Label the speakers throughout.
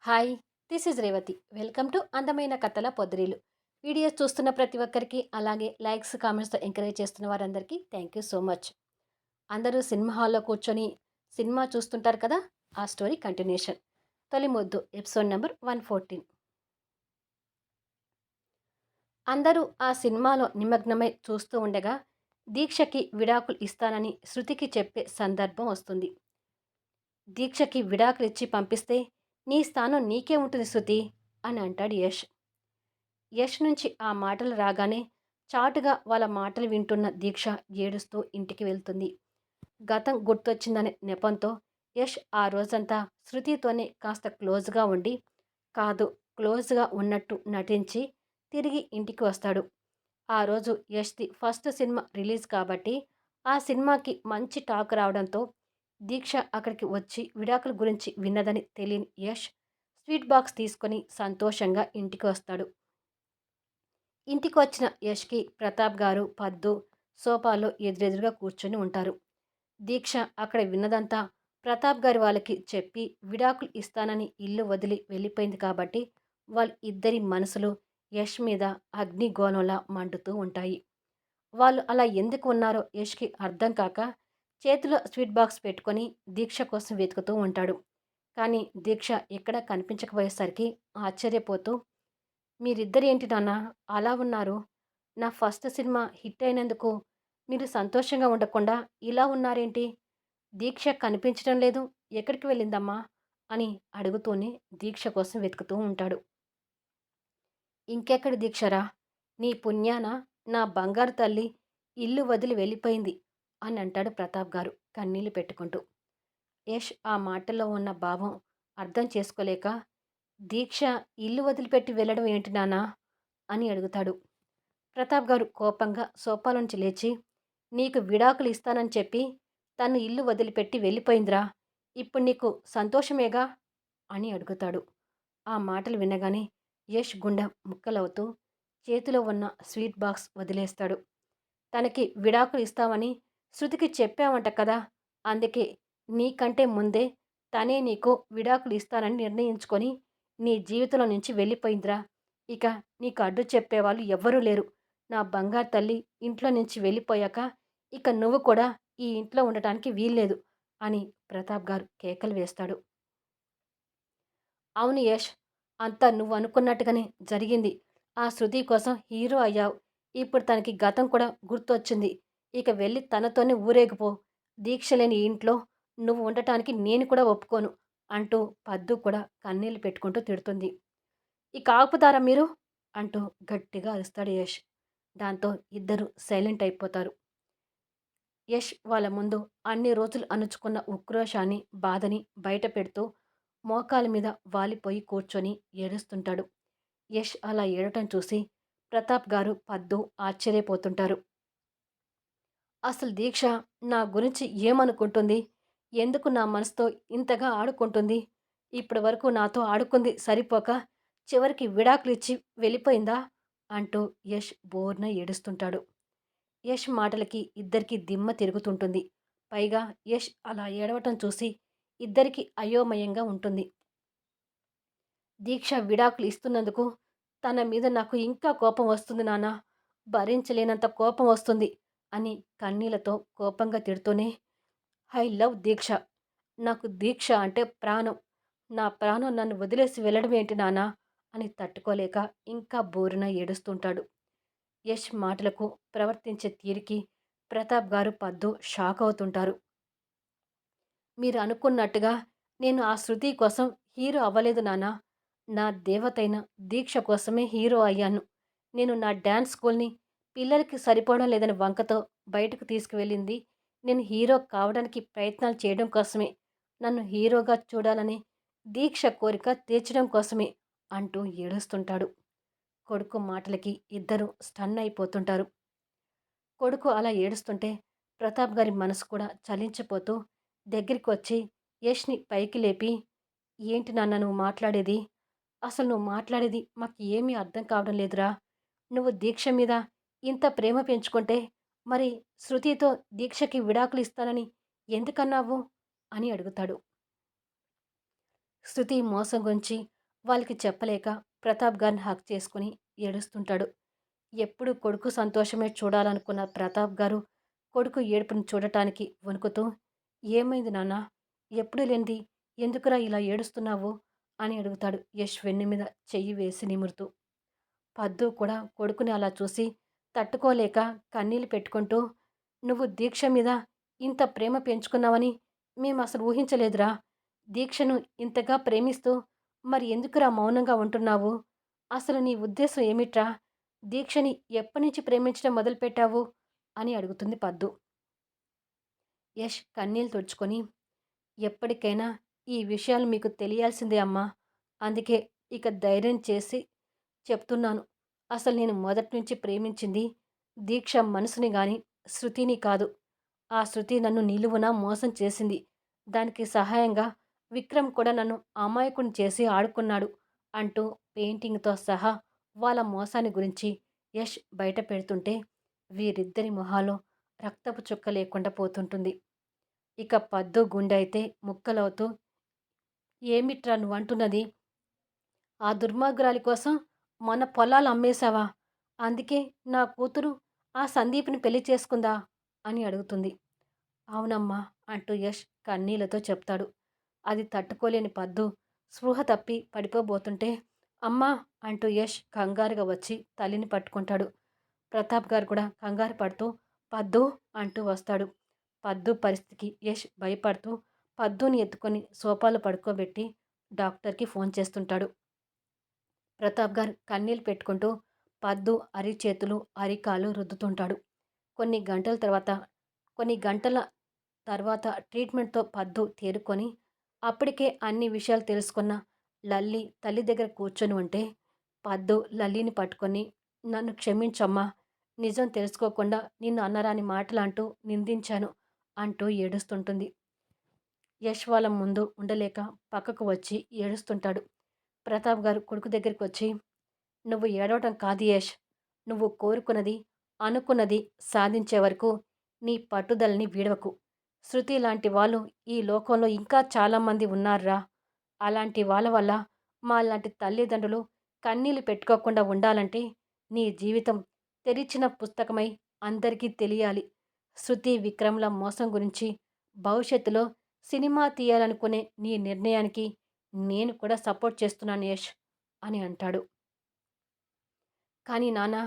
Speaker 1: Hi, this is Revathi. Welcome to అందమైన కథల పొదరిల్లు. Videos చూస్తున్న ప్రతి ఒక్కరికి, అలాగే లైక్స్, కామెంట్స్‌తో ఎంకరేజ్ చేస్తున్న వారందరికీ థ్యాంక్ యూ సో మచ్. అందరూ సినిమా హాల్‌లో కూర్చొని సినిమా చూస్తుంటారు కదా! ఆ స్టోరీ కంటిన్యూషన్. తొలి ముద్దు ఎపిసోడ్ నంబర్ 114. అందరూ ఆ సినిమాలో నిమగ్నమై చూస్తూ ఉండగా, దీక్షకి విడాకులు ఇస్తానని శృతికి చెప్పే సందర్భం వస్తుంది. దీక్షకి విడాకులిచ్చి పంపిస్తే, నీ స్థానం నీకే ఉంటుంది శృతి అని అంటాడు యష్. యష్ నుంచి ఆ మాటలు రాగానే చాటుగా వాళ్ళ మాటలు వింటున్న దీక్ష ఏడుస్తూ ఇంటికి వెళ్తుంది. గతం గుర్తొచ్చిందనే నెపంతో యష్ ఆ రోజంతా శృతితోనే కాస్త క్లోజ్గా ఉండి, కాదు క్లోజ్గా ఉన్నట్టు నటించి తిరిగి ఇంటికి వస్తాడు. ఆ రోజు యష్ది ఫస్ట్ సినిమా రిలీజ్ కాబట్టి ఆ సినిమాకి మంచి టాక్ రావడంతో దీక్ష అక్కడికి వచ్చి విడాకుల గురించి విన్నదని తెలియని యష్ స్వీట్ బాక్స్ తీసుకొని సంతోషంగా ఇంటికి వస్తాడు. ఇంటికొచ్చిన యష్‌కి ప్రతాప్ గారు, పద్దు సోఫాలో ఎదురెదురుగా కూర్చొని ఉంటారు. దీక్ష అక్కడ విన్నదంతా ప్రతాప్ గారి వాళ్ళకి చెప్పి విడాకులు ఇస్తానని ఇల్లు వదిలి వెళ్ళిపోయింది కాబట్టి వాళ్ళిద్దరి మనసులు యష్ మీద అగ్నిగోళంలా మండుతూ ఉంటాయి. వాళ్ళు అలా ఎందుకు ఉన్నారో యష్‌కి అర్థం కాక చేతిలో స్వీట్ బాక్స్ పెట్టుకొని దీక్ష కోసం వెతుకుతూ ఉంటాడు. కానీ దీక్ష ఎక్కడా కనిపించకపోయేసరికి ఆశ్చర్యపోతూ, మీరిద్దరేంటి నాన్న అలా ఉన్నారు? నా ఫస్ట్ సినిమా హిట్ అయినందుకు మీరు సంతోషంగా ఉండకుండా ఇలా ఉన్నారేంటి? దీక్ష కనిపించడం లేదు. ఎక్కడికి వెళ్ళిందమ్మా? అని అడుగుతూనే దీక్ష కోసం వెతుకుతూ ఉంటాడు. ఇంకెక్కడి దీక్షరా? నీ పుణ్యాన నా బంగారు తల్లి ఇల్లు వదిలి వెళ్ళిపోయింది అని అంటాడు ప్రతాప్ గారు కన్నీళ్లు పెట్టుకుంటూ. యష్ ఆ మాటల్లో ఉన్న భావం అర్థం చేసుకోలేక, దీక్ష ఇల్లు వదిలిపెట్టి వెళ్ళడం ఏంటి నాన్నా అని అడుగుతాడు. ప్రతాప్ గారు కోపంగా సోఫాలోంచి లేచి, నీకు విడాకులు ఇస్తానని చెప్పి తను ఇల్లు వదిలిపెట్టి వెళ్ళిపోయిందిరా. ఇప్పుడు నీకు సంతోషమేగా అని అడుగుతాడు. ఆ మాటలు వినగానే యష్ గుండె ముక్కలవుతూ చేతిలో ఉన్న స్వీట్ బాక్స్ వదిలేస్తాడు. తనకి విడాకులు ఇస్తామని శృతికి చెప్పావంట కదా! అందుకే నీకంటే ముందే తనే నీకు విడాకులు ఇస్తానని నిర్ణయించుకొని నీ జీవితంలో నుంచి వెళ్ళిపోయిందిరా. ఇక నీకు అడ్డు చెప్పేవాళ్ళు ఎవ్వరూ లేరు. నా బంగారు తల్లి ఇంట్లో నుంచి వెళ్ళిపోయాక ఇక నువ్వు కూడా ఈ ఇంట్లో ఉండటానికి వీల్లేదు అని ప్రతాప్ గారు కేకలు వేస్తాడు. అవును యష్, అంతా నువ్వనుకున్నట్టుగానే జరిగింది. ఆ శృతి కోసం హీరో అయ్యావు. ఇప్పుడు తనకి గతం కూడా గుర్తొచ్చింది. ఇక వెళ్ళి తనతోనే ఊరేగిపో. దీక్ష లేని ఈ ఇంట్లో నువ్వు ఉండటానికి నేను కూడా ఒప్పుకోను అంటూ పద్దు కూడా కన్నీళ్లు పెట్టుకుంటూ తిడుతుంది. ఇక ఆపుతారా మీరు అంటూ గట్టిగా అరుస్తాడు యష్. దాంతో ఇద్దరు సైలెంట్ అయిపోతారు. యష్ వాళ్ళ ముందు అన్ని రోజులు అణుచుకున్న ఉక్రోషాన్ని, బాధని బయట పెడుతూ మోకాలి మీద వాలిపోయి కూర్చొని ఏడుస్తుంటాడు. యష్ అలా ఏడటం చూసి ప్రతాప్ గారు, పద్దు ఆశ్చర్యపోతుంటారు. అసలు దీక్ష నా గురించి ఏమనుకుంటుంది? ఎందుకు నా మనసుతో ఇంతగా ఆడుకుంటుంది? ఇప్పటి వరకు నాతో ఆడుకుంది సరిపోక చివరికి విడాకులిచ్చి వెళ్ళిపోయిందా? అంటూ యష్ బోర్న ఏడుస్తుంటాడు. యష్ మాటలకి ఇద్దరికీ దిమ్మ తిరుగుతుంటుంది. పైగా యష్ అలా ఏడవటం చూసి ఇద్దరికీ అయోమయంగా ఉంటుంది. దీక్ష విడాకులు ఇస్తున్నందుకు తన మీద నాకు ఇంకా కోపం వస్తుంది నాన్న. భరించలేనంత కోపం వస్తుంది అని కన్నీళ్లతో కోపంగా తిడుతూనే, ఐ లవ్ దీక్ష. నాకు దీక్ష అంటే ప్రాణం. నా ప్రాణం నన్ను వదిలేసి వెళ్ళడం ఏంటి నాన్నా అని తట్టుకోలేక ఇంకా బోరున ఏడుస్తుంటాడు. యష్ మాటలకు, ప్రవర్తించే తీరుకి ప్రతాప్ గారు, పద్దు షాక్ అవుతుంటారు. మీరు అనుకున్నట్టుగా నేను ఆ శృతి కోసం హీరో అవ్వలేదు నాన్న. నా దేవతైన దీక్ష కోసమే హీరో అయ్యాను. నేను నా డ్యాన్స్ స్కూల్‌ని పిల్లలకి సరిపోవడం లేదని వంకతో బయటకు తీసుకువెళ్ళింది నేను హీరో కావడానికి ప్రయత్నాలు చేయడం కోసమే. నన్ను హీరోగా చూడాలని దీక్ష కోరిక తీర్చడం కోసమే అంటూ ఏడుస్తుంటాడు. కొడుకు మాటలకి ఇద్దరూ స్టన్ అయిపోతుంటారు. కొడుకు అలా ఏడుస్తుంటే ప్రతాప్ గారి మనసు కూడా చలించిపోతూ దగ్గరికి వచ్చి యష్ని పైకి లేపి, ఏంటి నాన్న నువ్వు మాట్లాడేది? అసలు నువ్వు మాట్లాడేది మాకు ఏమీ అర్థం కావడం లేదురా. నువ్వు దీక్ష మీద ఇంత ప్రేమ పెంచుకుంటే మరి శృతితో దీక్షకి విడాకులు ఇస్తానని ఎందుకన్నావు అని అడుగుతాడు. శృతి మోసం గురించి వాళ్ళకి చెప్పలేక ప్రతాప్ గారిని హగ్ చేసుకొని ఏడుస్తుంటాడు. ఎప్పుడు కొడుకు సంతోషమే చూడాలనుకున్న ప్రతాప్ గారు కొడుకు ఏడుపుని చూడటానికి వణుకుతూ, "ఏమైంది నాన్నా? ఎప్పుడు లేనిది ఎందుకురా ఇలా ఏడుస్తున్నావు?" అని అడుగుతాడు యష్ వెన్ను మీద చెయ్యి వేసి నిమురుతూ. పద్దు కూడా కొడుకుని అలా చూసి తట్టుకోలేక కన్నీళ్లు పెట్టుకుంటూ, "నువ్వు దీక్ష మీద ఇంత ప్రేమ పెంచుకున్నావని మేమసలు ఊహించలేదురా. దీక్షను ఇంతగా ప్రేమిస్తూ మరి ఎందుకురా మౌనంగా ఉంటున్నావు? అసలు నీ ఉద్దేశం ఏమిట్రా? దీక్షని ఎప్పటినుంచి ప్రేమించడం మొదలుపెట్టావు?" అని అడుగుతుంది పద్దు. యష్ కన్నీళ్లు తుడుచుకొని, "ఎప్పటికైనా ఈ విషయాలు మీకు తెలియాల్సిందే అమ్మా. అందుకే ఇక ధైర్యం చేసి చెప్తున్నాను. అసలు నేను మొదటి నుంచి ప్రేమించింది దీక్ష మనసుని గాని, శృతిని కాదు. ఆ శృతి నన్ను నిలువునా మోసం చేసింది. దానికి సహాయంగా విక్రమ్ కూడా నన్ను అమాయకుడిని చేసి ఆడుకున్నాడు" అంటూ పెయింటింగ్‌తో సహా వాళ్ళ మోసాన్ని గురించి యష్ బయట పెడుతుంటే వీరిద్దరి మొహాల్లో రక్తపు చుక్క లేకుండా పోతుంటుంది. ఇక పద్దు గుండె అయితే ముక్కలవుతూ, "ఏమిట్రా నువ్వంటున్నది? ఆ దుర్మార్గురాలి కోసం మన పొలాలు అమ్మేశావా? అందుకే నా కూతురు ఆ సందీప్‌ని పెళ్లి చేసుకుందా?" అని అడుగుతుంది. "అవునమ్మా" అంటూ యష్ కన్నీళ్లతో చెప్తాడు. అది తట్టుకోలేని పద్దు స్పృహ తప్పి పడిపోబోతుంటే, "అమ్మా" అంటూ యష్ కంగారుగా వచ్చి తల్లిని పట్టుకుంటాడు. ప్రతాప్ గారు కూడా కంగారు పడుతూ "పద్దు" అంటూ వస్తాడు. పద్దు పరిస్థితికి యష్ భయపడుతూ పద్దుని ఎత్తుకొని సోఫాలో పడుకోబెట్టి డాక్టర్‌కి ఫోన్ చేస్తుంటాడు. ప్రతాప్ గారు కన్నీళ్లు పెట్టుకుంటూ పద్దు అరిచేతులు, అరికాలు రుద్దుతుంటాడు. కొన్ని గంటల తర్వాత కొన్ని గంటల తర్వాత ట్రీట్మెంట్‌తో పద్దు తేరుకొని అప్పటికే అన్ని విషయాలు తెలుసుకున్న లల్లి తల్లి దగ్గర కూర్చొని ఉంటే, పద్దు లల్లిని పట్టుకొని, "నన్ను క్షమించమ్మా. నిజం తెలుసుకోకుండా నిన్ను అనరాని మాటలంటూ నిందించాను" అంటూ ఏడుస్తుంటుంది. యష్ వాళ్ళ ముందు ఉండలేక పక్కకు వచ్చి ఏడుస్తుంటాడు. ప్రతాప్ గారు కొడుకు దగ్గరికొచ్చి, "నువ్వు ఏడవటం కాదు యష్. నువ్వు కోరుకున్నది, అనుకున్నది సాధించే వరకు నీ పట్టుదలని వీడవకు. శృతి లాంటి వాళ్ళు ఈ లోకంలో ఇంకా చాలామంది ఉన్నార్రా. అలాంటి వాళ్ళ వల్ల మాలాంటి తల్లిదండ్రులు కన్నీళ్లు పెట్టుకోకుండా ఉండాలంటే నీ జీవితం తెరిచిన పుస్తకమై అందరికీ తెలియాలి. శృతి, విక్రమ్‌ల మోసం గురించి భవిష్యత్తులో సినిమా తీయాలనుకునే నీ నిర్ణయానికి నేను కూడా సపోర్ట్ చేస్తున్నాను యష్" అని అంటాడు. "కానీ నాన్న,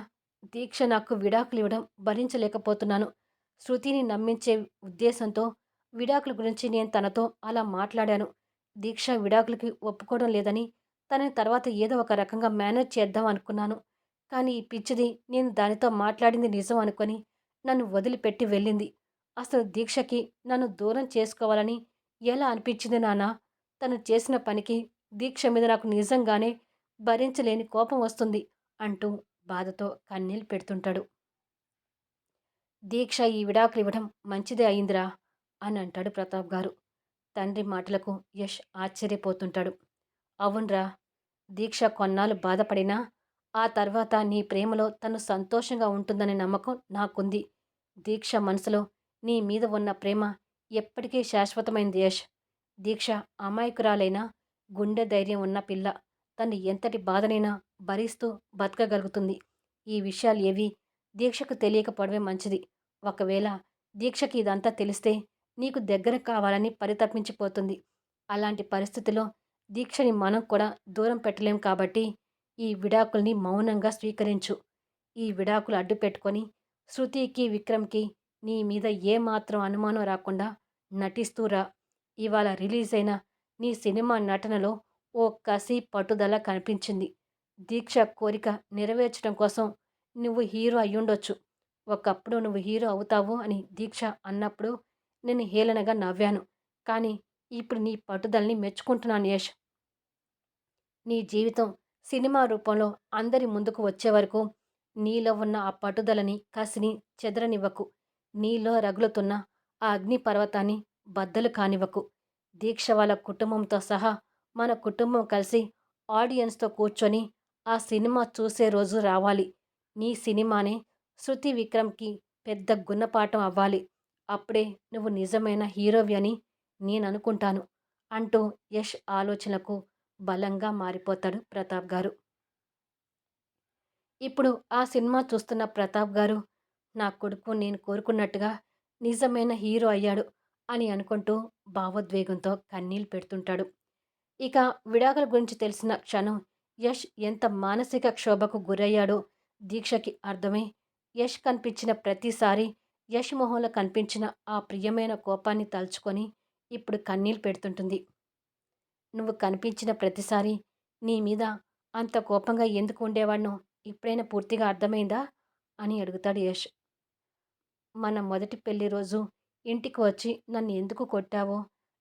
Speaker 1: దీక్ష నాకు విడాకులు ఇవ్వడం భరించలేకపోతున్నాను. శృతిని నమ్మించే ఉద్దేశంతో విడాకుల గురించి నేను తనతో అలా మాట్లాడాను. దీక్ష విడాకులకి ఒప్పుకోవడం లేదని తనని తర్వాత ఏదో ఒక రకంగా మేనేజ్ చేద్దాం అనుకున్నాను. కానీ ఈ పిచ్చిది నేను దానితో మాట్లాడింది నిజం అనుకొని నన్ను వదిలిపెట్టి వెళ్ళింది. అసలు దీక్షకి నన్ను దూరం చేసుకోవాలని ఎలా అనిపించింది నాన్న? తను చేసిన పనికి దీక్ష మీద నాకు నిజంగానే భరించలేని కోపం వస్తుంది" అంటూ బాధతో కన్నీళ్లు పెడుతుంటాడు. "దీక్ష ఈ విడాకులు ఇవ్వడం మంచిదే అయిందిరా" అని అంటాడు ప్రతాప్ గారు. తండ్రి మాటలకు యష్ ఆశ్చర్యపోతుంటాడు. "అవునరా, దీక్ష కొన్నాళ్ళు బాధపడినా ఆ తర్వాత నీ ప్రేమలో తను సంతోషంగా ఉంటుందనే నమ్మకం నాకుంది. దీక్ష మనసులో నీ మీద ఉన్న ప్రేమ ఎప్పటికీ శాశ్వతమైంది యష్. దీక్ష అమాయకురాలైనా గుండె ధైర్యం ఉన్న పిల్ల. తను ఎంతటి బాధనైనా భరిస్తూ బతకగలుగుతుంది. ఈ విషయాలు ఏవి దీక్షకు తెలియకపోవడమే మంచిది. ఒకవేళ దీక్షకి ఇదంతా తెలిస్తే నీకు దగ్గర కావాలని పరితపించిపోతుంది. అలాంటి పరిస్థితిలో దీక్షని మనం కూడా దూరం పెట్టలేం కాబట్టి ఈ విడాకుల్ని మౌనంగా స్వీకరించు. ఈ విడాకులు అడ్డు పెట్టుకొని శృతికి, విక్రమ్‌కి నీ మీద ఏమాత్రం అనుమానం రాకుండా నటిస్తూ రా. ఇవాళ రిలీజ్ అయిన నీ సినిమా నటనలో ఓ కసి, పట్టుదల కనిపించింది. దీక్ష కోరిక నెరవేర్చడం కోసం నువ్వు హీరో అయ్యుండొచ్చు. ఒకప్పుడు నువ్వు హీరో అవుతావు అని దీక్ష అన్నప్పుడు నేను హేళనగా నవ్వాను. కానీ ఇప్పుడు నీ పట్టుదలని మెచ్చుకుంటున్నాను యష్. నీ జీవితం సినిమా రూపంలో అందరి ముందుకు వచ్చే వరకు నీలో ఉన్న ఆ పట్టుదలని, కసిని చెదరనివ్వకు. నీలో రగులుతున్న ఆ అగ్ని పర్వతాన్ని బద్దలు కానివ్వకు. దీక్ష వాళ్ళ కుటుంబంతో సహా మన కుటుంబం కలిసి ఆడియన్స్‌తో కూర్చొని ఆ సినిమా చూసే రోజు రావాలి. నీ సినిమానే శృతి, విక్రమ్‌కి పెద్ద గుణపాఠం అవ్వాలి. అప్పుడే నువ్వు నిజమైన హీరోవి అని నేననుకుంటాను" అంటూ యష్ ఆలోచనలకు బలంగా మారిపోతాడు ప్రతాప్ గారు. ఇప్పుడు ఆ సినిమా చూస్తున్న ప్రతాప్ గారు, నా కొడుకు నేను కోరుకున్నట్టుగా నిజమైన హీరో అయ్యాడు అని అనుకుంటూ భావోద్వేగంతో కన్నీళ్లు పెడుతుంటాడు. ఇక విడాకుల గురించి తెలిసిన క్షణం యష్ ఎంత మానసిక క్షోభకు గురయ్యాడో దీక్షకి అర్థమై, యష్ కనిపించిన ప్రతిసారి యష్ మొహంలో కనిపించిన ఆ ప్రియమైన కోపాన్ని తలుచుకొని ఇప్పుడు కన్నీళ్లు పెడుతుంటుంది. నువ్వు కనిపించిన ప్రతిసారి నీ మీద అంత కోపంగా ఎందుకు ఉండేవాడినో ఇప్పుడైనా పూర్తిగా అర్థమైందా అని అడుగుతాడు యష్. మన మొదటి పెళ్లి రోజు ఇంటికి వచ్చి నన్ను ఎందుకు కొట్టావో,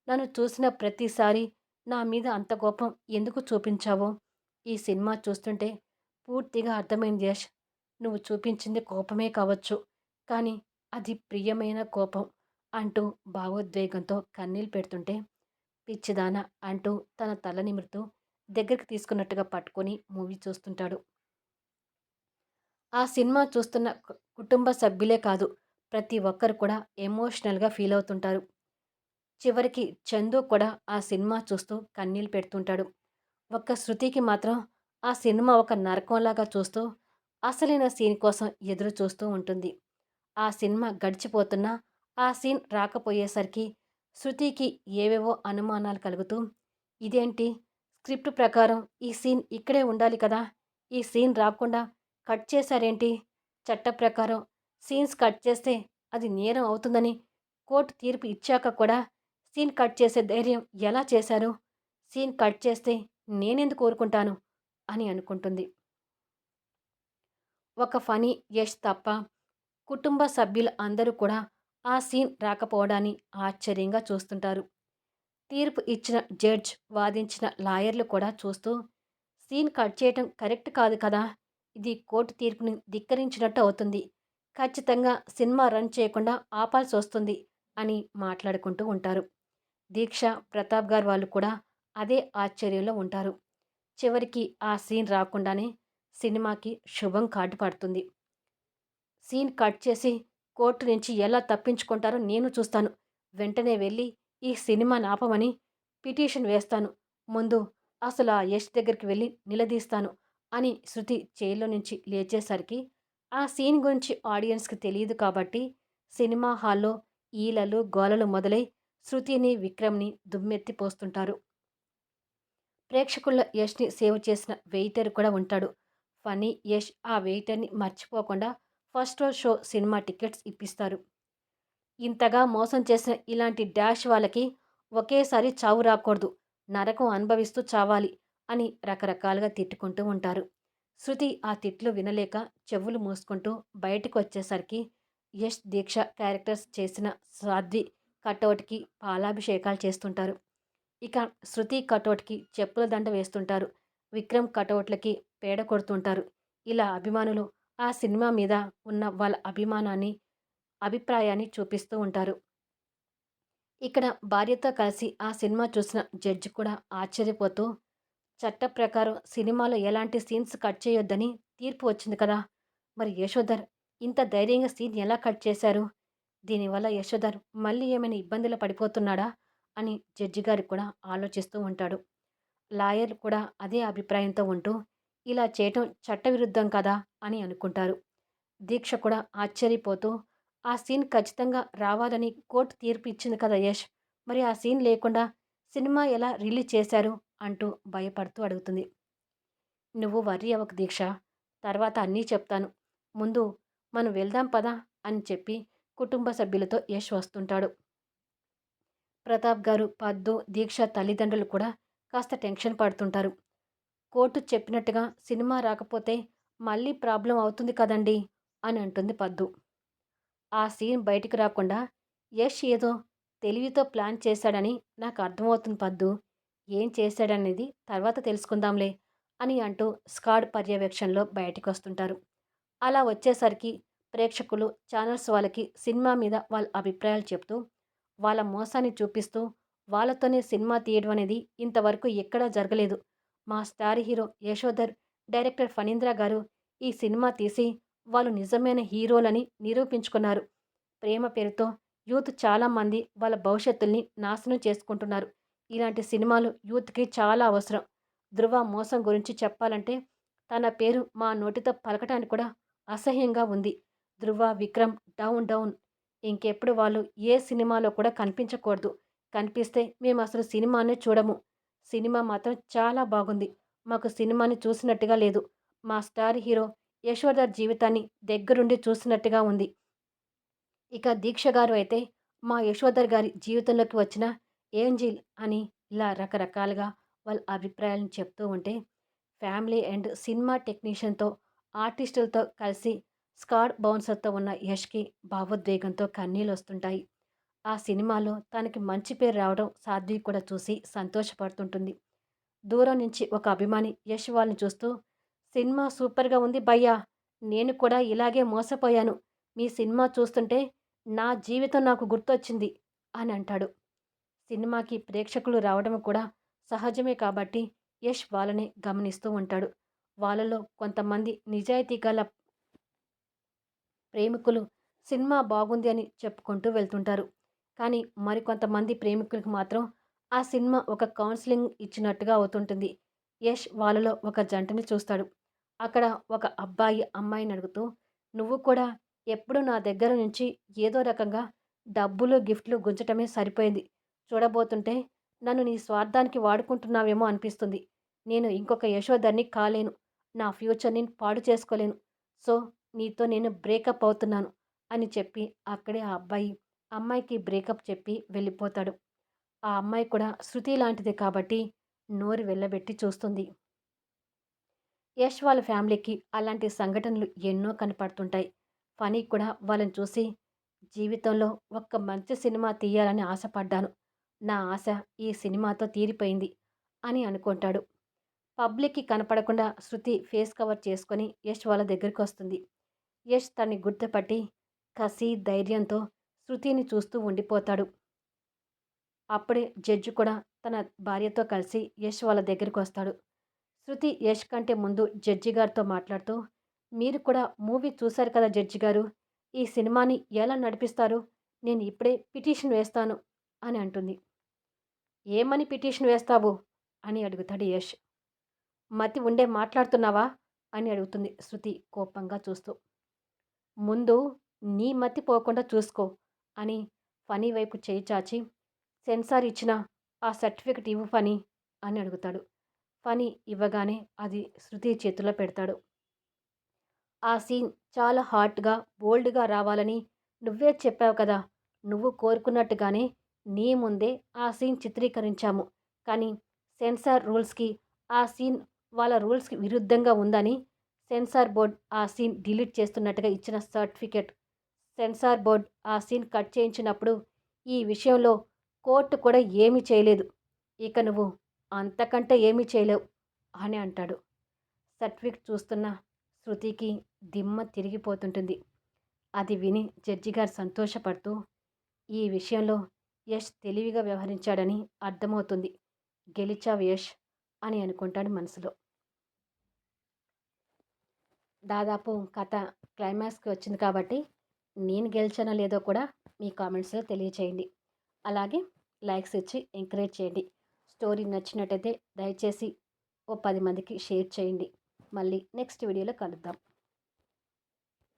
Speaker 1: నన్ను చూసిన ప్రతిసారి నా మీద అంత కోపం ఎందుకు చూపించావో ఈ సినిమా చూస్తుంటే పూర్తిగా అర్థమైంది యష్. నువ్వు చూపించింది కోపమే కావచ్చు, కానీ అది ప్రియమైన కోపం అంటూ భావోద్వేగంతో కన్నీళ్ళు పెడుతుంటే, పిచ్చిదానా అంటూ తన తల నిమురుతూ దగ్గరికి తీసుకున్నట్టుగా పట్టుకొని మూవీ చూస్తుంటాడు. ఆ సినిమా చూస్తున్న కుటుంబ సభ్యులే కాదు, ప్రతి ఒక్కరు కూడా ఎమోషనల్‌గా ఫీల్ అవుతుంటారు. చివరికి చందు కూడా ఆ సినిమా చూస్తూ కన్నీళ్ళు పెడుతుంటాడు. ఒక్క శృతికి మాత్రం ఆ సినిమా ఒక నరకంలాగా చూస్తూ, అసలైన సీన్ కోసం ఎదురు చూస్తూ ఉంటుంది. ఆ సినిమా గడిచిపోతున్నా, ఆ సీన్ రాకపోయేసరికి శృతికి ఏవేవో అనుమానాలు కలుగుతూ, ఇదేంటి స్క్రిప్ట్ ప్రకారం ఈ సీన్ ఇక్కడే ఉండాలి కదా! ఈ సీన్ రాకుండా కట్ చేశారేంటి? చట్ట ప్రకారం సీన్స్ కట్ చేస్తే అది నేరం అవుతుందని కోర్టు తీర్పు ఇచ్చాక కూడా సీన్ కట్ చేసే ధైర్యం ఎలా చేశారు? సీన్ కట్ చేస్తే నేనెందుకు ఊరుకుంటాను అని అనుకుంటుంది. ఒక ఫనీ యష్ తప్ప కుటుంబ సభ్యులు అందరూ కూడా ఆ సీన్ రాకపోవడాన్ని ఆశ్చర్యంగా చూస్తుంటారు. తీర్పు ఇచ్చిన జడ్జ్, వాదించిన లాయర్లు కూడా చూస్తూ, సీన్ కట్ చేయటం కరెక్ట్ కాదు కదా! ఇది కోర్టు తీర్పుని ధిక్కరించినట్టు అవుతుంది. ఖచ్చితంగా సినిమా రన్ చేయకుండా ఆపాల్సొస్తుంది అని మాట్లాడుకుంటూ ఉంటారు. దీక్ష, ప్రతాప్ గారు వాళ్ళు కూడా అదే ఆశ్చర్యంలో ఉంటారు. చివరికి ఆ సీన్ రాకుండానే సినిమాకి శుభం కార్డు పడుతుంది. సీన్ కట్ చేసి కోర్టు నుంచి ఎలా తప్పించుకుంటారో నేను చూస్తాను. వెంటనే వెళ్ళి ఈ సినిమాని ఆపమని పిటిషన్ వేస్తాను. ముందు అసలు ఆ యష్ దగ్గరికి వెళ్ళి నిలదీస్తాను అని శృతి చైర్‌లో నుంచి లేచేసరికి ఆ సీన్ గురించి ఆడియన్స్‌కి తెలీదు కాబట్టి సినిమా హాల్‌లో ఈలలు, గోలలు మొదలై శృతిని, విక్రమ్‌ని దుమ్మెత్తి పోస్తుంటారు. ప్రేక్షకుల్లో యష్‌ని సేవ్ చేసిన వెయిటర్ కూడా ఉంటాడు. ఫనీ యష్ ఆ వెయిటర్‌ని మర్చిపోకుండా ఫస్ట్ రోజు షో సినిమా టికెట్స్ ఇప్పిస్తారు. ఇంతగా మోసం చేసిన ఇలాంటి డాష్ వాళ్ళకి ఒకేసారి చావు రాకూడదు, నరకం అనుభవిస్తూ చావాలి అని రకరకాలుగా తిట్టుకుంటూ ఉంటారు. శృతి ఆ తిట్లు వినలేక చెవులు మూసుకుంటూ బయటకు వచ్చేసరికి యష్, దీక్ష క్యారెక్టర్స్ చేసిన సాధ్వి కటౌట్‌కి పాలాభిషేకాలు చేస్తుంటారు. ఇక శృతి కటౌట్‌కి చెప్పుల దండ వేస్తుంటారు. విక్రమ్ కటౌట్‌లకి పేడ కొడుతుంటారు. ఇలా అభిమానులు ఆ సినిమా మీద ఉన్న వాళ్ళ అభిప్రాయాన్ని చూపిస్తూ ఉంటారు. ఇక్కడ భార్యతో కలిసి ఆ సినిమా చూసిన జడ్జి కూడా ఆశ్చర్యపోతూ, చట్ట ప్రకారం సినిమాలో ఎలాంటి సీన్స్ కట్ చేయొద్దని తీర్పు వచ్చింది కదా! మరి యశోధర్ ఇంత ధైర్యంగా సీన్ ఎలా కట్ చేశారు? దీనివల్ల యశోధర్ మళ్ళీ ఏమైనా ఇబ్బందులు పడిపోతున్నాడా? అని జడ్జి గారు కూడా ఆలోచిస్తూ ఉంటాడు. లాయర్లు కూడా అదే అభిప్రాయంతో ఉంటూ, ఇలా చేయటం చట్టవిరుద్ధం కదా అని అనుకుంటారు. దీక్ష కూడా ఆశ్చర్యపోతూ, ఆ సీన్ ఖచ్చితంగా రావాలని కోర్టు తీర్పు ఇచ్చింది కదా యష్! మరి ఆ సీన్ లేకుండా సినిమా ఎలా రిలీజ్ చేశారు? అంటూ భయపడుతూ అడుగుతుంది. నువ్వు వర్రీ అవ్వకు దీక్ష. తర్వాత అన్నీ చెప్తాను. ముందు మనం వెళ్దాం పదా అని చెప్పి కుటుంబ సభ్యులతో యష్ వస్తుంటాడు. ప్రతాప్ గారు, పద్దు, దీక్ష తల్లిదండ్రులు కూడా కాస్త టెన్షన్ పడుతుంటారు. కోర్టు చెప్పినట్టుగా సినిమా రాకపోతే మళ్ళీ ప్రాబ్లం అవుతుంది కదండీ అని అంటుంది పద్దు. ఆ సీన్ బయటికి రాకుండా యష్ ఏదో తెలివితో ప్లాన్ చేశాడని నాకు అర్థమవుతుంది పద్దు. ఏం చేశాడనేది తర్వాత తెలుసుకుందాంలే అని అంటూ స్కాడ్ పర్యవేక్షణలో బయటికొస్తుంటారు. అలా వచ్చేసరికి ప్రేక్షకులు, ఛానల్స్ వాళ్ళకి సినిమా మీద వాళ్ళ అభిప్రాయాలు చెప్తూ, వాళ్ళ మోసాన్ని చూపిస్తూ, వాళ్ళతోనే సినిమా తీయడం అనేది ఇంతవరకు ఎక్కడా జరగలేదు. మా star hero Yashodhar, director Phanindra గారు ఈ సినిమా తీసి వాళ్ళు నిజమైన హీరోలని నిరూపించుకున్నారు. ప్రేమ పేరుతో యూత్ చాలామంది వాళ్ళ భవిష్యత్తుల్ని నాశనం చేసుకుంటున్నారు. ఇలాంటి సినిమాలు యూత్‌కి చాలా అవసరం. ధృవ మోసం గురించి చెప్పాలంటే తన పేరు మా నోటితో పలకటానికి కూడా అసహ్యంగా ఉంది. ధృవ, విక్రమ్ డౌన్ డౌన్. ఇంకెప్పుడు వాళ్ళు ఏ సినిమాలో కూడా కనిపించకూడదు. కనిపిస్తే మేమసలు సినిమానే చూడము. సినిమా మాత్రం చాలా బాగుంది. మాకు సినిమాని చూసినట్టుగా లేదు. మా స్టార్ హీరో యశోధర్ జీవితాన్ని దగ్గరుండి చూసినట్టుగా ఉంది. ఇక దీక్ష గారు అయితే మా యశోధర్ గారి జీవితంలోకి వచ్చిన ఏంజిల్ అని ఇలా రకరకాలుగా వాళ్ళ అభిప్రాయాలను చెప్తూ ఉంటే ఫ్యామిలీ అండ్ సినిమా టెక్నీషియన్‌తో, ఆర్టిస్టులతో కలిసి స్క్వాడ్ బౌన్సర్‌తో ఉన్న యష్‌కి భావోద్వేగంతో కన్నీళ్లొస్తుంటాయి. ఆ సినిమాలో తనకి మంచి పేరు రావడం సాధ్వి కూడా చూసి సంతోషపడుతుంటుంది. దూరం నుంచి ఒక అభిమాని యష్ వాళ్ళని చూస్తూ, "సినిమా సూపర్‌గా ఉంది భయ్యా! నేను కూడా ఇలాగే మోసపోయాను. మీ సినిమా చూస్తుంటే నా జీవితం నాకు గుర్తొచ్చింది" అని అంటాడు. సినిమాకి ప్రేక్షకులు రావడం కూడా సహజమే కాబట్టి యష్ వాళ్ళని గమనిస్తూ ఉంటాడు. వాళ్ళలో కొంతమంది నిజాయితీ గల ప్రేమికులు సినిమా బాగుంది అని చెప్పుకుంటూ వెళ్తుంటారు. కానీ మరికొంతమంది ప్రేమికులకు మాత్రం ఆ సినిమా ఒక కౌన్సిలింగ్ ఇచ్చినట్టుగా అవుతుంటుంది. యష్ వాళ్ళలో ఒక జంటని చూస్తాడు. అక్కడ ఒక అబ్బాయి అమ్మాయిని అడుగుతూ, "నువ్వు కూడా ఎప్పుడు నా దగ్గర నుంచి ఏదో రకంగా డబ్బులు, గిఫ్ట్‌లు గుంజటమే సరిపోయింది. చూడబోతుంటే నన్ను నీ స్వార్థానికి వాడుకుంటున్నావేమో అనిపిస్తుంది. నేను ఇంకొక యశోధర్‌ని కాలేను. నా ఫ్యూచర్‌ని పాడు చేసుకోలేను. సో, నీతో నేను బ్రేకప్ అవుతున్నాను" అని చెప్పి అక్కడే ఆ అబ్బాయి అమ్మాయికి బ్రేకప్ చెప్పి వెళ్ళిపోతాడు. ఆ అమ్మాయి కూడా శృతి లాంటిదే కాబట్టి నోరు వెళ్ళబెట్టి చూస్తుంది. యష్ వాళ్ళ ఫ్యామిలీకి అలాంటి సంఘటనలు ఎన్నో కనపడుతుంటాయి. ఫనీ కూడా వాళ్ళని చూసి జీవితంలో ఒక్క మంచి సినిమా తీయాలని ఆశపడ్డాను. నా ఆశ ఈ సినిమాతో తీరిపోయింది అని అనుకుంటాడు. పబ్లిక్‌కి కనపడకుండా శృతి ఫేస్ కవర్ చేసుకొని యష్ వాళ్ళ దగ్గరికొస్తుంది. యష్ తన్ని గుర్తుపట్టి కసి, ధైర్యంతో శృతిని చూస్తూ ఉండిపోతాడు. అప్పుడే జడ్జి కూడా తన భార్యతో కలిసి యష్ వాళ్ళ దగ్గరికొస్తాడు. శృతి యష్ కంటే ముందు జడ్జి గారితో మాట్లాడుతూ, "మీరు కూడా మూవీ చూశారు కదా జడ్జి గారు. ఈ సినిమాని ఎలా నడిపిస్తారు? నేను ఇప్పుడే పిటిషన్ వేస్తాను" అని అంటుంది. "ఏమని పిటిషన్ వేస్తావు?" అని అడుగుతాడు యష్. "మతి ఉండే మాట్లాడుతున్నావా?" అని అడుగుతుంది శృతి కోపంగా చూస్తూ. "ముందు నీ మతి పోకుండా చూసుకో" అని ఫనీ వైపు చేయి చాచి, "సెన్సార్ ఇచ్చిన ఆ సర్టిఫికెట్ ఇవ్వు ఫనీ" అని అడుగుతాడు. ఫనీ ఇవ్వగానే అది శృతి చేతిలో పెడతాడు. "ఆ సీన్ చాలా హాట్‌గా, బోల్డ్‌గా రావాలని నువ్వే చెప్పావు కదా! నువ్వు కోరుకున్నట్టుగానే నీ ముందే ఆ సీన్ చిత్రీకరించాము. కానీ సెన్సార్ రూల్స్‌కి ఆ సీన్ వాళ్ళ రూల్స్‌కి విరుద్ధంగా ఉందని సెన్సార్ బోర్డ్ ఆ సీన్ డిలీట్ చేస్తున్నట్టుగా ఇచ్చిన సర్టిఫికెట్. సెన్సార్ బోర్డ్ ఆ సీన్ కట్ చేయించినప్పుడు ఈ విషయంలో కోర్ట్ కూడా ఏమీ చేయలేదు. ఇక నువ్వు అంతకంటే ఏమీ చేయలేవు" అని అంటాడు. సర్టిఫికెట్ చూస్తున్న శృతికి దిమ్మ తిరిగిపోతుంటుంది. అది విని జడ్జి గారు సంతోషపడుతూ, "ఈ విషయంలో యష్ తెలివిగా వ్యవహరించాడని అర్థమవుతుంది. గెలిచావు యష్" అని అనుకుంటాడు మనసులో. దాదాపు కథ క్లైమాక్స్‌కి వచ్చింది కాబట్టి నేను గెలిచానో లేదో కూడా మీ కామెంట్స్‌లో తెలియచేయండి. అలాగే లైక్స్ ఇచ్చి ఎంకరేజ్ చేయండి. స్టోరీ నచ్చినట్టయితే దయచేసి ఓ 10 మందికి షేర్ చేయండి. మళ్ళీ నెక్స్ట్ వీడియోలో కలుద్దాం.